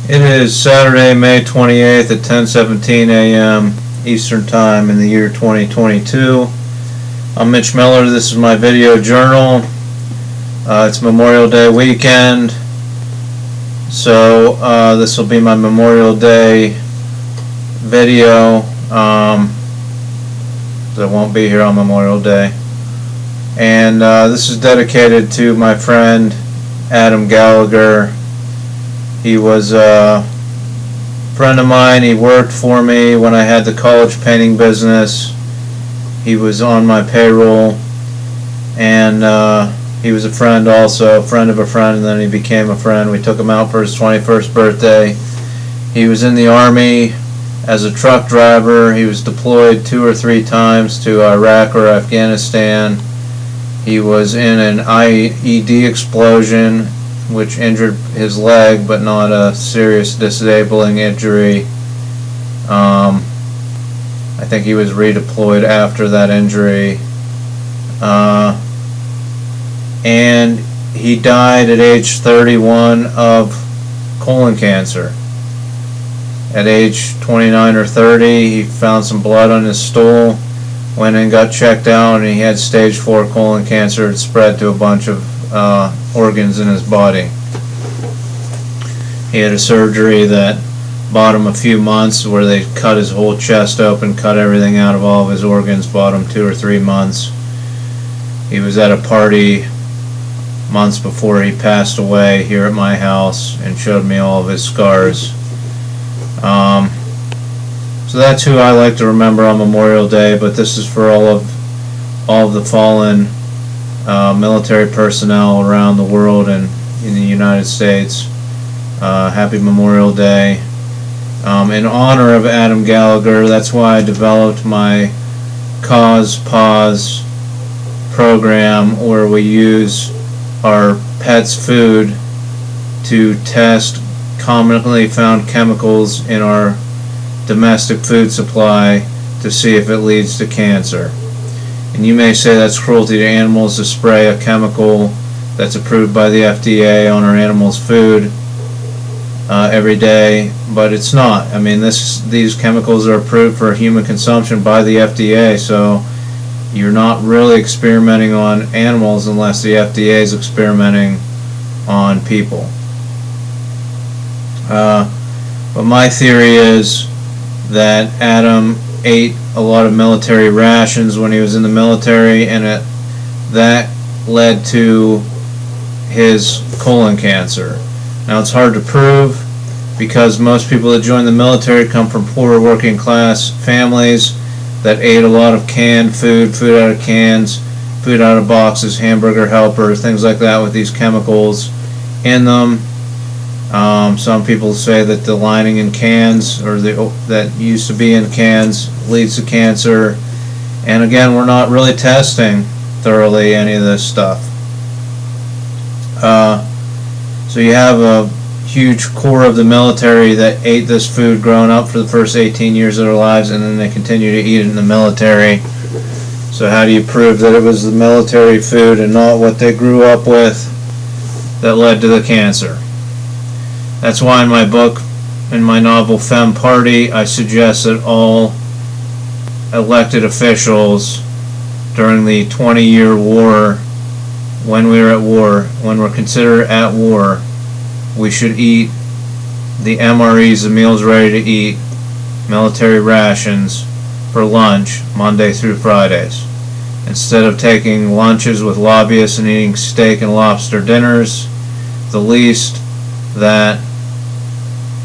It is Saturday, May 28th at 10:17 a.m. Eastern Time in the year 2022. I'm Mitch Miller. This is my video journal. It's Memorial Day weekend, so this will be my Memorial Day video. I won't be here on Memorial Day. And this is dedicated to my friend Adam Gallagher. He was a friend of mine. He worked for me when I had the college painting business. He was on my payroll, and he was a friend also, a friend of a friend, and then he became a friend. We took him out for his 21st birthday. He was in the Army as a truck driver. He was deployed 2 or 3 times to Iraq or Afghanistan. He was in an IED explosion which injured his leg, but not a serious disabling injury. I think he was redeployed after that injury. And he died at age 31 of colon cancer. At age 29 or 30, he found some blood on his stool, went and got checked out, and he had stage 4 colon cancer. It spread to a bunch of organs in his body. He had a surgery that bought him a few months, where they cut his whole chest open, cut everything out of all of his organs, bought him 2 or 3 months. He was at a party months before he passed away here at my house and showed me all of his scars. So that's who I like to remember on Memorial Day, but this is for all of the fallen military personnel around the world and in the United States. Happy Memorial Day. In honor of Adam Gallagher, that's why I developed my Cause Pause program, where we use our pets' food to test commonly found chemicals in our domestic food supply to see if it leads to cancer. And you may say that's cruelty to animals to spray a chemical that's approved by the FDA on our animals' food every day, but it's not. I mean, these chemicals are approved for human consumption by the FDA, so you're not really experimenting on animals unless the FDA is experimenting on people. But my theory is that Adam ate a lot of military rations when he was in the military, and that led to his colon cancer. Now, it's hard to prove because most people that join the military come from poor working class families that ate a lot of canned food out of cans, food out of boxes, Hamburger Helper, things like that with these chemicals in them. Some people say that the lining in cans, or that used to be in cans, leads to cancer. And again, we're not really testing thoroughly any of this stuff. So you have a huge core of the military that ate this food growing up for the first 18 years of their lives, and then they continue to eat it in the military. So how do you prove that it was the military food and not what they grew up with that led to the cancer? That's why in my book, in my novel Femme Party, I suggest that all elected officials during the 20-year war, when we're considered at war, we should eat the MREs, the meals ready to eat, military rations for lunch Monday through Fridays. Instead of taking lunches with lobbyists and eating steak and lobster dinners, the least that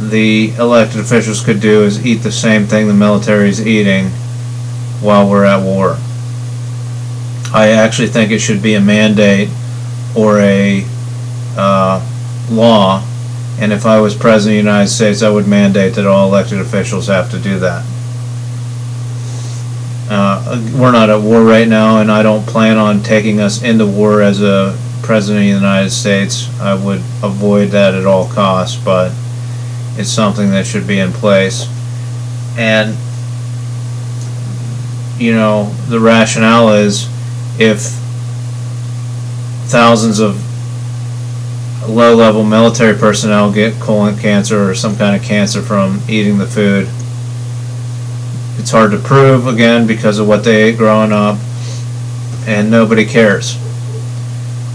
the elected officials could do is eat the same thing the military is eating while we're at war. I actually think it should be a mandate or a law, and if I was President of the United States, I would mandate that all elected officials have to do that. We're not at war right now, and I don't plan on taking us into war as a President of the United States. I would avoid that at all costs, but it's something that should be in place. And, you know, the rationale is if thousands of low-level military personnel get colon cancer or some kind of cancer from eating the food. It's hard to prove, again, because of what they ate growing up, and nobody cares.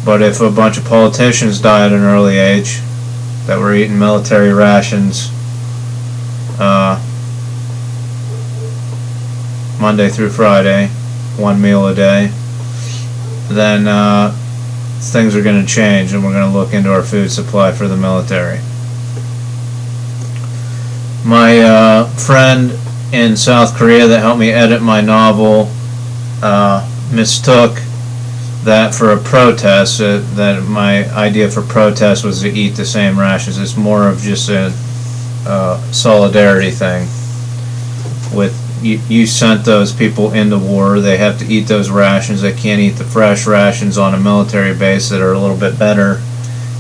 But if a bunch of politicians die at an early age that were eating military rations Monday through Friday, one meal a day, then things are going to change, and we're going to look into our food supply for the military. My friend in South Korea that helped me edit my novel mistook that for a protest, that my idea for protest was to eat the same rations. It's more of just a solidarity thing. With you sent those people into war, they have to eat those rations. They can't eat the fresh rations on a military base that are a little bit better.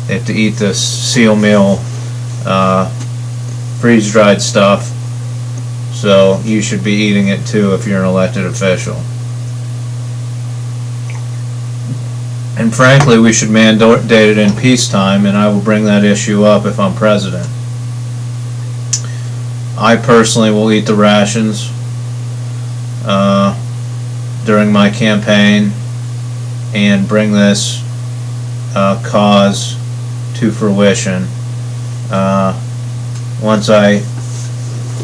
They have to eat the SEAL meal, freeze-dried stuff. So you should be eating it too if you're an elected official. And frankly, we should mandate it in peacetime, and I will bring that issue up if I'm president. I personally will eat the rations during my campaign and bring this cause to fruition. Once I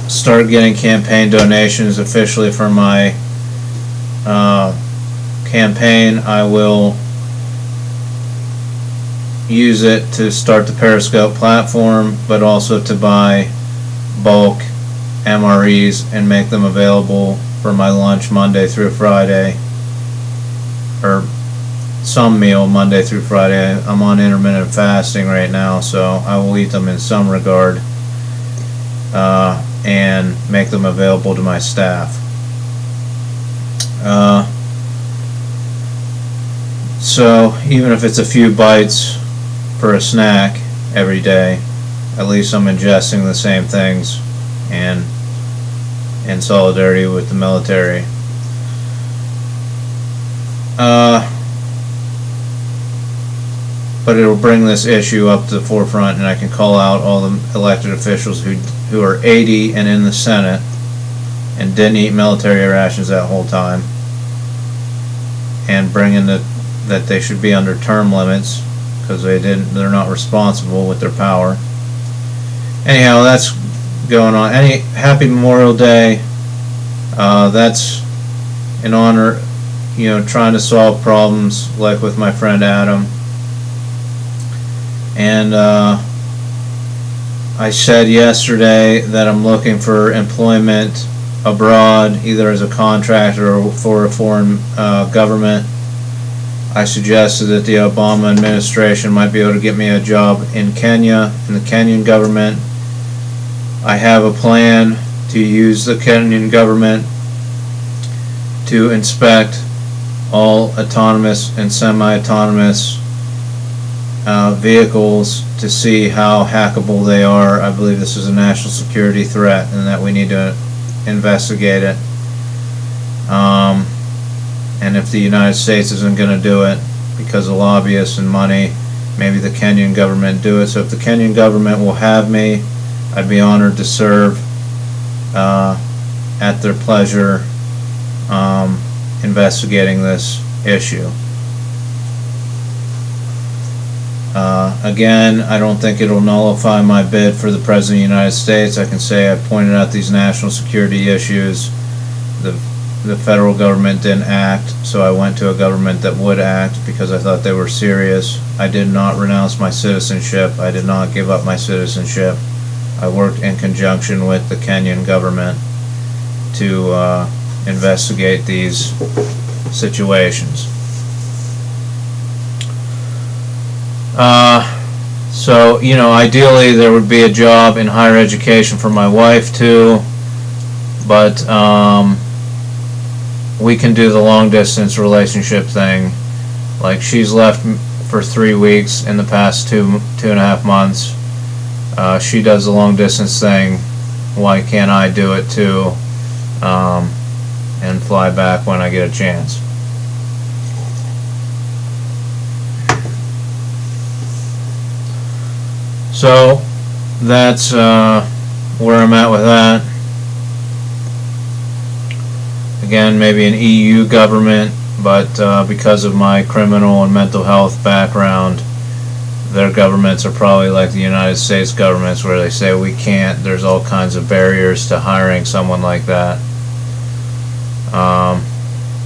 start getting campaign donations officially for my campaign, I will use it to start the Periscope platform, but also to buy bulk MREs and make them available for my lunch Monday through Friday, or some meal Monday through Friday. I'm on intermittent fasting right now, so I will eat them in some regard and make them available to my staff. So even if it's a few bites for a snack every day, at least I'm ingesting the same things and in solidarity with the military. But it'll bring this issue up to the forefront, and I can call out all the elected officials who are 80 and in the Senate and didn't eat military rations that whole time, and bring in that they should be under term limits because they're not responsible with their power. Anyhow, that's going on. Happy Memorial Day. That's in honor, trying to solve problems like with my friend Adam. And I said yesterday that I'm looking for employment abroad, either as a contractor or for a foreign government. I suggested that the Obama administration might be able to get me a job in Kenya, in the Kenyan government. I have a plan to use the Kenyan government to inspect all autonomous and semi-autonomous vehicles to see how hackable they are. I believe this is a national security threat and that we need to investigate it. And if the United States isn't going to do it because of lobbyists and money, maybe the Kenyan government do it. So if the Kenyan government will have me, I'd be honored to serve at their pleasure investigating this issue. Again, I don't think it'll nullify my bid for the President of the United States. I can say I pointed out these national security issues. The federal government didn't act, so I went to a government that would act because I thought they were serious. I did not renounce my citizenship. I did not give up my citizenship. I worked in conjunction with the Kenyan government to investigate these situations. So, ideally there would be a job in higher education for my wife too, but we can do the long distance relationship thing. Like, she's left for 3 weeks in the past two and a half months. She does the long distance thing. Why can't I do it too? And fly back when I get a chance. So that's where I'm at with that. Again, maybe an EU government, but because of my criminal and mental health background, their governments are probably like the United States governments, where they say we can't. There's all kinds of barriers to hiring someone like that.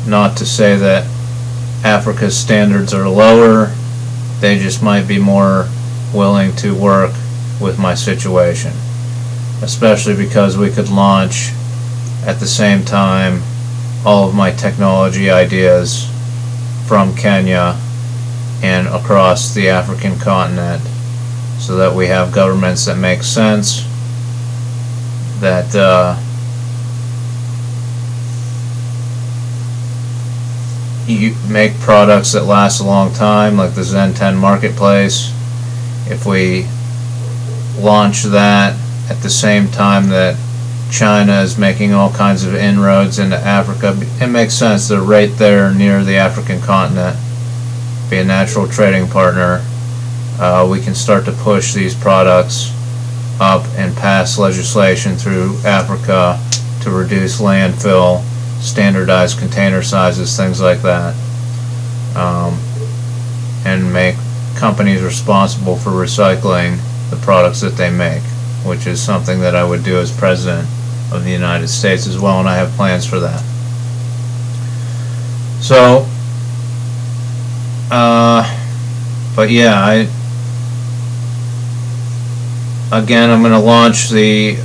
Not to say that Africa's standards are lower, they just might be more willing to work with my situation, especially because we could launch at the same time all of my technology ideas from Kenya and across the African continent, so that we have governments that make sense, that you make products that last a long time, like the Zen 10 marketplace. If we launch that at the same time that China is making all kinds of inroads into Africa, it makes sense. They're right there near the African continent. Be a natural trading partner. We can start to push these products up and pass legislation through Africa to reduce landfill, standardize container sizes, things like that, and make companies responsible for recycling the products that they make, which is something that I would do as President of the United States as well, and I have plans for that. So, but yeah, I'm going to launch the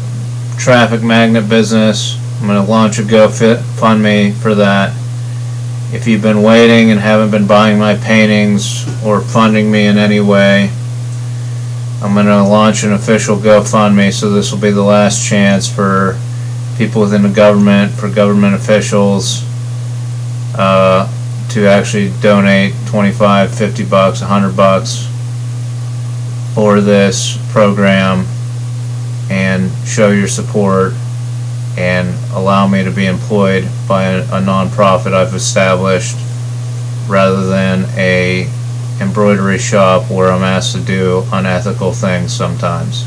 traffic magnet business. I'm going to launch a GoFundMe for that. If you've been waiting and haven't been buying my paintings or funding me in any way, I'm going to launch an official GoFundMe, so this will be the last chance for people within the government, for government officials, to actually donate $25, $50, $100 for this program and show your support and allow me to be employed by a non-profit I've established, rather than a embroidery shop where I'm asked to do unethical things sometimes.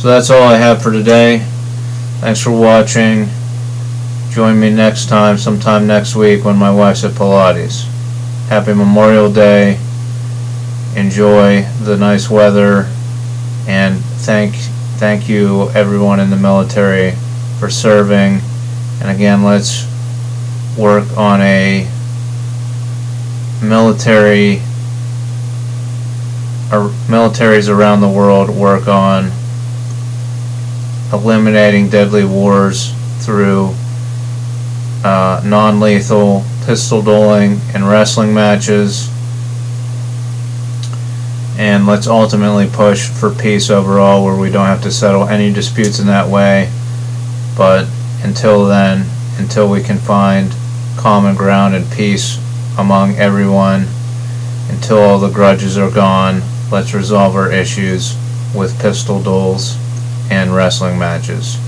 So that's all I have for today. Thanks for watching. Join me next time, sometime next week, when my wife's at Pilates. Happy Memorial Day. Enjoy the nice weather, and thank you everyone in the military for serving. And again, let's work on a militaries around the world work on eliminating deadly wars through non-lethal pistol dueling and wrestling matches. And let's ultimately push for peace overall, where we don't have to settle any disputes in that way. But until then, until we can find common ground and peace among everyone, until all the grudges are gone, let's resolve our issues with pistol duels and wrestling matches.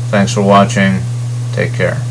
Thanks for watching. Take care.